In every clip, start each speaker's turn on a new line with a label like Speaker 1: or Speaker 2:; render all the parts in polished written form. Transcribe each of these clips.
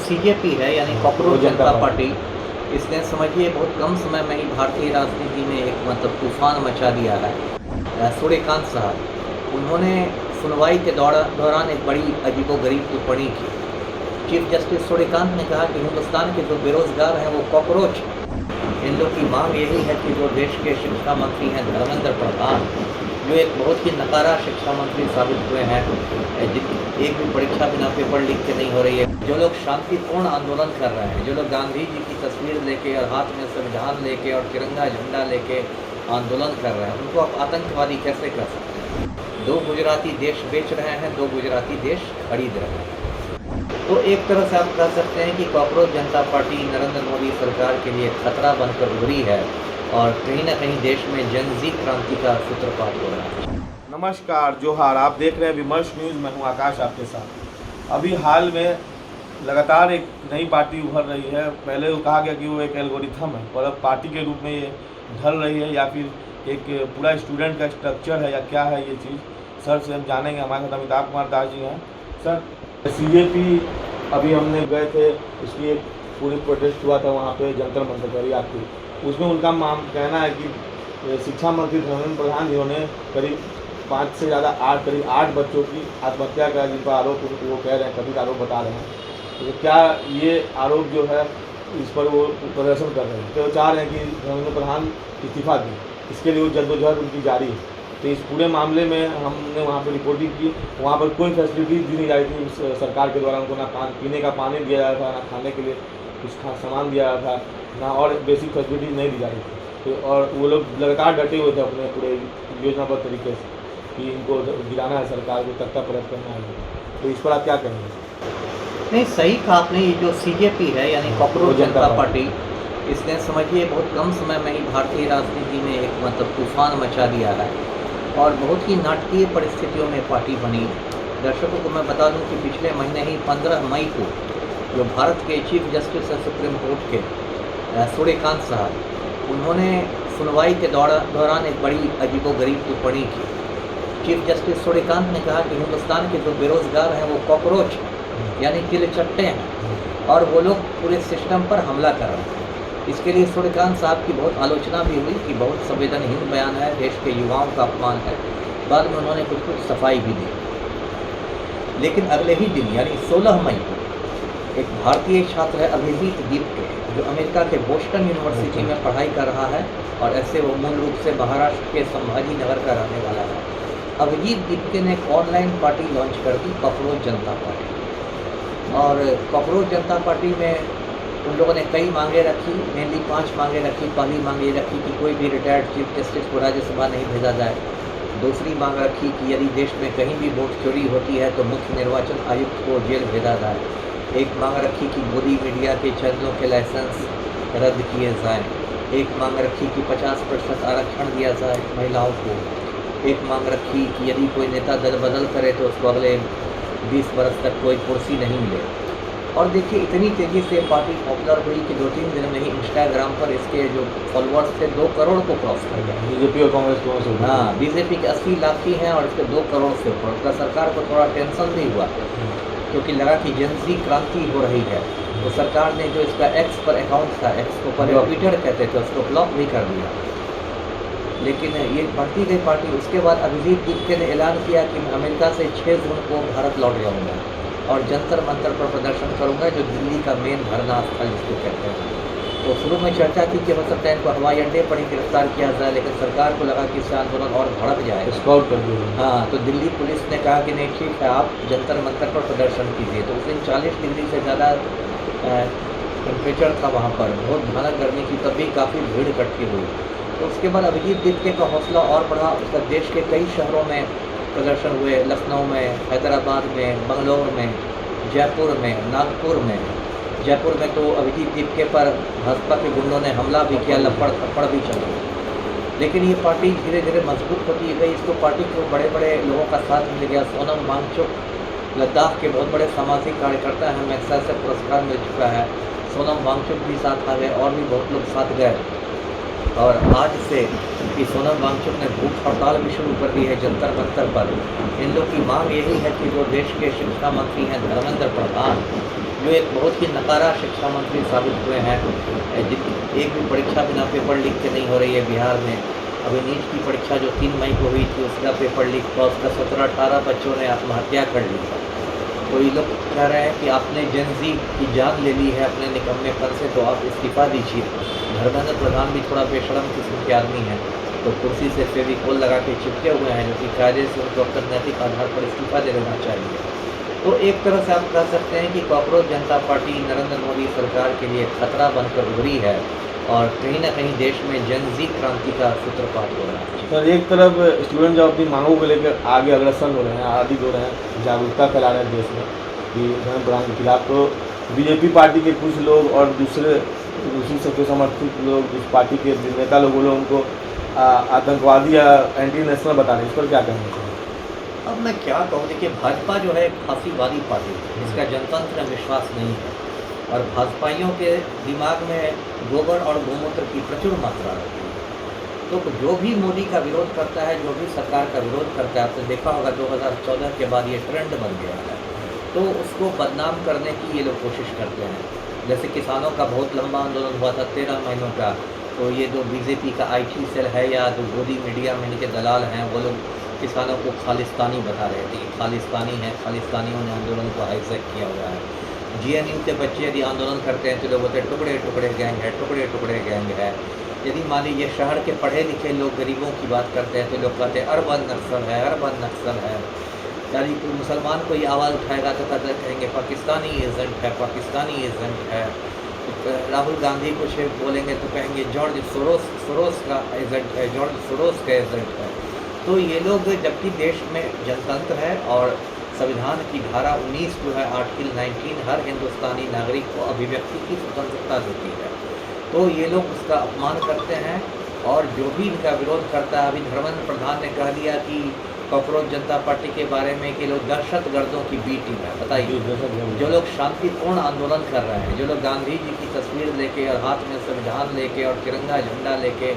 Speaker 1: CJP है यानी cockroach जनता party, इसने समझिए बहुत कम समय में ही भारतीय राजनीति में एक मतलब तूफान मचा दिया है। सूर्यकांत साहब उन्होंने सुनवाई के दौरान एक बड़ी अजीबोगरीब टिप्पणी की। चीफ जस्टिस सूर्यकांत ने कहा कि हिंदुस्तान के जो बेरोजगार हैं वो कॉकरोच हैं। इन लोग की मांग यही है कि जो देश के शिक्षा मंत्री हैं धर्मेंद्र प्रधान, जो एक बहुत ही नकारा शिक्षा मंत्री साबित हुए हैं, एक भी परीक्षा बिना पेपर लीक के नहीं हो रही है, जो लोग शांतिपूर्ण आंदोलन कर रहे हैं, जो लोग गांधी जी की तस्वीर लेके और हाथ में संविधान लेके और तिरंगा झंडा लेके आंदोलन कर रहे हैं, उनको आप आतंकवादी कैसे कर सकते हैं? 2 गुजराती देश बेच रहे हैं, 2 गुजराती देश खरीद रहे हैं। तो एक तरह से आप कह सकते हैं कि कॉकरोच जनता पार्टी नरेंद्र मोदी सरकार के लिए खतरा बनकर उभरी है और कहीं ना कहीं देश में जनजी क्रांति का सूत्रपात हो रहा है।
Speaker 2: नमस्कार, जोहार। आप देख रहे हैं विमर्श न्यूज़। मैं हूं आकाश आपके साथ। अभी हाल में लगातार एक नई पार्टी उभर रही है। पहले वो कहा गया कि वो एक एल्गोरिथम है, पर अब पार्टी के रूप में ये ढल रही है, या फिर एक पूरा स्टूडेंट का स्ट्रक्चर है, या क्या है ये चीज़। सर से हम जानेंगे। हमारे साथ अमिताभ कुमार दास जी हैं। सर, सीजेपी अभी हमने गए थे, उसकी एक पूरी प्रोटेस्ट हुआ था वहाँ पे जंतर मंतर पर याद थी। उसमें उनका कहना है कि शिक्षा मंत्री धर्मेंद्र प्रधान जिन्होंने करीब 5 से ज़्यादा करीब 8 बच्चों की आत्महत्या का जिनका आरोप वो कह रहे हैं, कथित आरोप बता रहे हैं, तो क्या ये आरोप जो है इस पर वो प्रदर्शन कर रहे हैं, तो वो चाह रहे हैं कि धर्मेंद्र प्रधान इस्तीफा दें। इसके लिए वो जद्दोजहद उनकी जारी है। तो इस पूरे मामले में हमने वहाँ पर रिपोर्टिंग की। वहाँ पर कोई फैसिलिटी दी नहीं जा रही थी सरकार के द्वारा। उनको ना पीने का पानी दिया जा रहा था, ना खाने के लिए कुछ सामान दिया जा रहा था, ना और बेसिक फैसिलिटीज नहीं दी जा रही थी। तो और वो लोग लगातार डटे हुए थे अपने पूरे योजनाबद्ध तरीके से कि इनको गिराना है सरकार को, तख्ता पलट करना है। तो इस पर आप क्या कहेंगे?
Speaker 1: नहीं, सही कहा आपने। ये जो सीजेपी है यानी कॉकरोच जनता पार्टी, इसने समझिए बहुत कम समय में ही भारतीय राजनीति में एक मतलब तूफान मचा दिया है और बहुत ही नाटकीय परिस्थितियों में पार्टी बनी। दर्शकों को मैं बता दूं कि पिछले महीने ही 15 मई को जो भारत के चीफ जस्टिस है सुप्रीम कोर्ट के सूर्यकांत साहब, उन्होंने सुनवाई के दौरान एक बड़ी अजीबोगरीब टिप्पणी की। चीफ जस्टिस सूर्यकांत ने कहा कि हिंदुस्तान के जो बेरोजगार हैं वो कॉकरोच यानी तिलचट्टे हैं और वो लोग पूरे सिस्टम पर हमला कर रहे हैं। इसके लिए सूर्यकांत साहब की बहुत आलोचना भी हुई कि बहुत संवेदनहीन बयान है, देश के युवाओं का अपमान है। बाद में उन्होंने कुछ सफाई भी दी। लेकिन अगले ही दिन यानी 16 मई को एक भारतीय छात्र है अभिजीत दीपके, जो अमेरिका के बोस्टन यूनिवर्सिटी में पढ़ाई कर रहा है और ऐसे वो मूल रूप से महाराष्ट्र के संभाजी नगर का रहने वाला है। अभिजीत दीपके ने एक ऑनलाइन पार्टी लॉन्च कर दी, कॉकरोच जनता पार्टी। और कॉकरोच जनता पार्टी में उन लोगों ने कई मांगे रखी, मेनली 5 मांगे रखी। पहली मांग ये रखी कि कोई भी रिटायर्ड चीफ जस्टिस को राज्यसभा नहीं भेजा जाए। दूसरी मांग रखी कि यदि देश में कहीं भी वोट चोरी होती है तो मुख्य निर्वाचन आयुक्त को जेल भेजा जाए। एक मांग रखी कि मोदी मीडिया के चैनलों के लाइसेंस रद्द किए जाएं। एक मांग रखी कि 50% आरक्षण दिया जाए महिलाओं को। एक मांग रखी कि यदि कोई नेता दल बदल करे तो उसको अगले 20 बरस तक कोई कुर्सी नहीं मिले। और देखिए, इतनी तेज़ी से पार्टी पॉपुलर हुई कि 2-3 दिन में ही इंस्टाग्राम पर इसके जो फॉलोअर्स थे 2 करोड़ को क्रॉस कर गए।
Speaker 2: बीजेपी और कांग्रेस दोनों से।
Speaker 1: हाँ, बीजेपी के 80 लाख की हैं और इसके 2 करोड़ से ऊपर। उसका सरकार को थोड़ा टेंशन भी हुआ क्योंकि लगा कि जनजी क्रांति हो रही है। तो सरकार ने जो इसका एक्स पर अकाउंट था, एक्स को पहले ट्विटर कहते थे, उसको ब्लॉक भी कर दिया। लेकिन ये बढ़ती गई पार्टी। उसके बाद अभिजीत दीपके ने ऐलान किया कि मैं अमेरिका से 6 जून को भारत लौट जाऊँगा और जंतर मंतर पर प्रदर्शन करूंगा, जो दिल्ली का मेन धरना स्थल जिसको कहते हैं। तो शुरू में चर्चा थी कि हो सकता है इनको हवाई अड्डे पर ही गिरफ्तार किया जाए, लेकिन सरकार को लगा कि इससे आंदोलन और भड़क जाए।
Speaker 2: स्कॉट कर दिया।
Speaker 1: हाँ, तो दिल्ली पुलिस ने कहा कि नहीं, ठीक है, आप जंतर मंतर पर प्रदर्शन कीजिए। तो उस दिन 40 डिग्री से ज़्यादा टेम्परेचर था वहाँ पर, बहुत भयानक गर्मी थी, तब भी काफ़ी भीड़ इकट्ठी हुई। तो उसके बाद अभिजीत दीपके का हौसला और बढ़ा। उसका देश के कई शहरों में प्रदर्शन हुए, लखनऊ में, हैदराबाद में, बंगलोर में, जयपुर में, नागपुर में। जयपुर में तो अभिजीत दीपके पर भाजपा के गुंडों ने हमला भी किया, लपड़ थप्पड़ भी चला। लेकिन ये पार्टी धीरे धीरे मजबूत होती गई। इसको पार्टी को बड़े बड़े लोगों का साथ मिल गया। सोनम वांगचुक लद्दाख के बहुत बड़े सामाजिक कार्यकर्ता हैं, मैग्सेसे पुरस्कार मिल चुका है। सोनम वांगचुक भी साथ आ गए और भी बहुत लोग साथ गए। और आज से कि सोनम वांगचुक ने भूख हड़ताल भी शुरू कर दी है जंतर मंतर पर। इन लोग की मांग यही है कि जो देश के शिक्षा मंत्री हैं धर्मेंद्र प्रधान, जो एक बहुत ही नकारा शिक्षा मंत्री साबित हुए हैं, जिनकी एक भी परीक्षा बिना पेपर लीक के नहीं हो रही है बिहार में। अभी नीट की परीक्षा जो 3 मई को हुई थी, उसका पेपर लीक हुआ, उसका 17-18 बच्चों ने आत्महत्या कर ली। तो ये लोग कह रहे हैं कि आपने जेनजी की जान ले ली है अपने निकम्मेपन से, तो आप इस्तीफ़ा दीजिए। धर्मेंद्र प्रधान भी थोड़ा बेशरम किस्म के आदमी हैं, तो कुर्सी से फेविकोल लगा के चिपके हुए हैं, जो कि कायदे से उनको अपने नैतिक आधार पर इस्तीफ़ा दे देना चाहिए। तो एक तरह से आप कह सकते हैं कि कॉकरोच जनता पार्टी नरेंद्र मोदी सरकार के लिए खतरा बनकर उभरी है और कहीं ना कहीं देश में जनजी क्रांति का सूत्रपात हो रहा है।
Speaker 2: सर, एक तरफ स्टूडेंट जो अपनी मांगों को लेकर आगे अग्रसर हो रहे हैं, आदि हो रहे हैं, जागरूकता फैला रहे हैं देश में कि धर्म प्रधान के खिलाफ, तो बीजेपी पार्टी के कुछ लोग और दूसरी सबके समर्थित लोग, उस पार्टी के नेता लोग, वो लोग उनको आतंकवादी या एंटी नेशनल बता रहे हैं। इस पर क्या कहेंगे सर?
Speaker 1: अब मैं क्या कहूँ, देखिए भाजपा जो है एक फांसीवादी पार्टी है, इसका जनतंत्र में विश्वास नहीं है और भाजपाइयों के दिमाग में गोबर और गोमूत्र की प्रचुर मात्रा रहती है। तो जो भी मोदी का विरोध करता है, जो भी सरकार का विरोध करता है, आपने देखा होगा 2014 के बाद ये ट्रेंड बन गया है, तो उसको बदनाम करने की ये लोग कोशिश करते हैं। जैसे किसानों का बहुत लंबा आंदोलन हुआ था 13 महीनों का, तो ये जो बीजेपी का IT सेल है या जो गोदी मीडिया में इनके दलाल हैं, वो लोग किसानों को खालिस्तानी बता रहे थे, खालिस्तानी है, खालिस्तानियों ने आंदोलन को हाईजैक किया हुआ है। GNU के बच्चे यदि आंदोलन करते हैं तो लोग बोलते टुकड़े टुकड़े गैंग है, टुकड़े टुकड़े गैंग है। यदि मान लीजिए शहर के पढ़े लिखे लोग गरीबों की बात करते हैं तो लोग कहते हैं अर्बन नक्सल है, अर्बन नक्सल है। यानी कोई मुसलमान कोई आवाज़ उठाएगा तो कहते कहेंगे पाकिस्तानी एजेंट है, पाकिस्तानी एजेंट है। राहुल गांधी कुछ बोलेंगे तो कहेंगे जॉर्ज सोरोस का एजेंट है, जॉर्ज सोरोस का एजेंट है। तो ये लोग, जबकि देश में जनतंत्र है और संविधान की धारा 19 जो है आर्टिकल 19 हर हिंदुस्तानी नागरिक को अभिव्यक्ति की स्वतंत्रता देती है, तो ये लोग उसका अपमान करते हैं और जो भी इनका विरोध करता है। अभी धर्मेंद्र प्रधान ने कह दिया कि कॉकरोच जनता पार्टी के बारे में कि लोग दहशतगर्दों की बी टीम है। बताइए, जो लोग शांतिपूर्ण आंदोलन कर रहे हैं, जो लोग गांधी जी की तस्वीर लेके और हाथ में संविधान लेके और तिरंगा झंडा लेके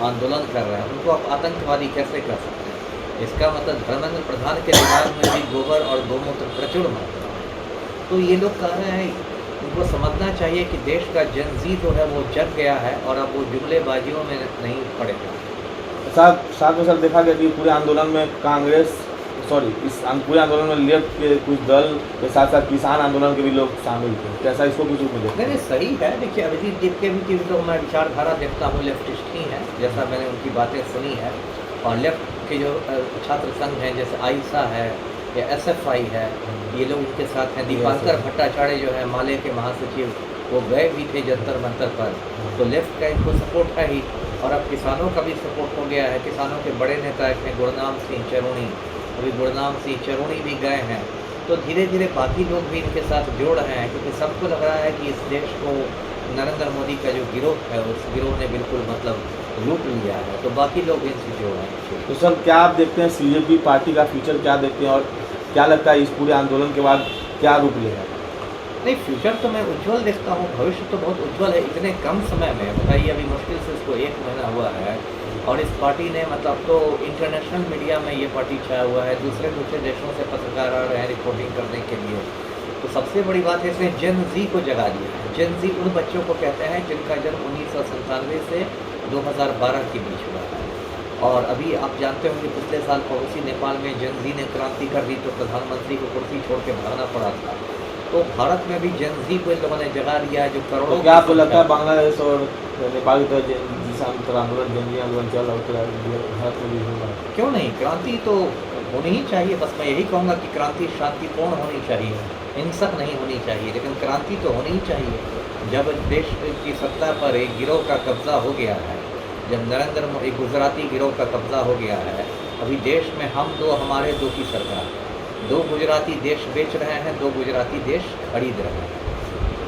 Speaker 1: आंदोलन कर रहे हैं, उनको आप आतंकवादी कैसे कर सकते हैं? इसका मतलब धर्मेंद्र प्रधान के दिमाग में भी गोबर और गोमूत्र प्रचुर मात्रा है। तो ये लोग कह रहे हैं, उनको समझना चाहिए कि देश का जनजी जो है वो जग गया है और अब वो जुमलेबाजियों में नहीं पड़ेगा।
Speaker 2: साथ में सर देखा गया कि पूरे आंदोलन में इस पूरे आंदोलन में लेफ्ट के कुछ दल के साथ साथ किसान आंदोलन के भी लोग शामिल थे। कैसा इसको कुछ देखते
Speaker 1: नहीं, सही है। देखिए अभिजीत दीप के भी तो मैं विचारधारा देखता हूँ, लेफ्टिस्ट ही हैं, जैसा मैंने उनकी बातें सुनी है। और लेफ्ट के जो छात्र संघ हैं, जैसे आइसा है या SFI है, ये लोग इनके साथ हैं। दीपांकर भट्टाचार्य जो है माले के महासचिव, वो गए भी थे जंतर मंतर पर। तो लेफ्ट का इनको सपोर्ट है ही, और अब किसानों का भी सपोर्ट हो गया है। किसानों के बड़े नेता हैं गुरनाम सिंह चरूणी, अभी गुरनाम सिंह चरूणी भी गए हैं। तो धीरे धीरे बाकी लोग भी इनके साथ जोड़ रहे हैं, क्योंकि सबको लग रहा है कि इस देश को नरेंद्र मोदी का जो गिरोह है, उस गिरोह ने बिल्कुल मतलब लूट लिया है। तो बाकी लोग इनसे जोड़ रहे हैं।
Speaker 2: तो सर, क्या आप देखते हैं CJP पार्टी का फ्यूचर क्या देखते हैं, और क्या लगता है इस पूरे आंदोलन के बाद क्या रूप लेगा?
Speaker 1: नहीं, फ्यूचर तो मैं उज्जवल देखता हूँ, भविष्य तो बहुत उज्जवल है। इतने कम समय में, बताइए, अभी मुश्किल से इसको 1 महीना हुआ है और इस पार्टी ने मतलब तो इंटरनेशनल मीडिया में ये पार्टी छाया हुआ है, दूसरे देशों से पत्रकार आ रहे हैं रिपोर्टिंग करने के लिए। तो सबसे बड़ी बात है, इसने जेन जी को जगा दिया है। जेन जी उन बच्चों को कहते हैं जिनका जन्म 1997 से 2012 के बीच हुआ है। और अभी आप जानते होंगे पिछले साल पड़ोसी नेपाल में जेन जी ने क्रांति कर दी, तो प्रधानमंत्री को कुर्सी छोड़ के भागना पड़ा था। तो भारत में भी जेन जी को इन लोगों ने जगा दिया है, जो करोड़ों।
Speaker 2: तो क्या आपको लगता है बांग्लादेश और नेपाल की तरह आंदोलन जनजी आंदोलन चल रहा है, भारत में भी होगा?
Speaker 1: क्यों नहीं, क्रांति तो होनी ही चाहिए। बस मैं यही कहूँगा कि क्रांति शांतिपूर्ण होनी चाहिए, हिंसक नहीं होनी चाहिए, लेकिन क्रांति तो होनी ही चाहिए। जब देश की सत्ता पर एक गिरोह का कब्जा हो गया है, जब नरेंद्र मोदी गुजराती गिरोह का कब्जा हो गया है, अभी देश में हम दो हमारे दो की सरकार, 2 गुजराती देश बेच रहे हैं, 2 गुजराती देश खरीद रहे हैं।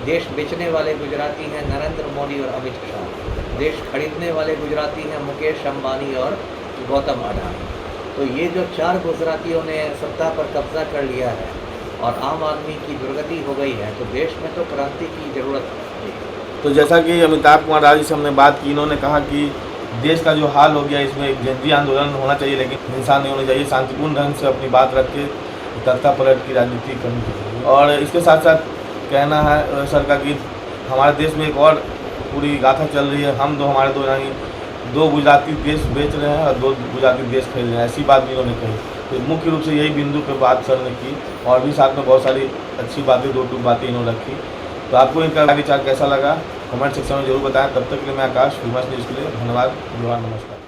Speaker 1: देश बेचने वाले गुजराती हैं नरेंद्र मोदी और अमित शाह, देश खरीदने वाले गुजराती हैं मुकेश अंबानी और गौतम अडानी। तो ये जो 4 गुजरातियों ने सत्ता पर कब्जा कर लिया है और आम आदमी की दुर्गति हो गई है, तो देश में तो क्रांति की ज़रूरत है।
Speaker 2: तो जैसा कि अमिताभ कुमार राजी से हमने बात की, इन्होंने कहा कि देश का जो हाल हो गया, इसमें एक जनजी आंदोलन होना चाहिए, लेकिन हिंसा नहीं होनी चाहिए, शांतिपूर्ण ढंग से अपनी बात रख के तख्ता पलट की राजनीति करनी चाहिए। और इसके साथ साथ कहना है सर का कि हमारे देश में एक और पूरी गाथा चल रही है, हम दो हमारे दो यानी 2 गुजराती देश बेच रहे हैं और 2 गुजराती देश खरीद रहे हैं, ऐसी बात भी उन्होंने कही। तो मुख्य रूप से यही बिंदु पे बात सर ने की और भी साथ में बहुत सारी अच्छी बातें 2-2 बातें इन्होंने रखी। तो आपको इनका विचार कैसा लगा कमेंट सेक्शन में जरूर बताएं। तब तक के लिए मैं आकाश फेमस न्यूज़ के लिए धन्यवाद, नमस्कार।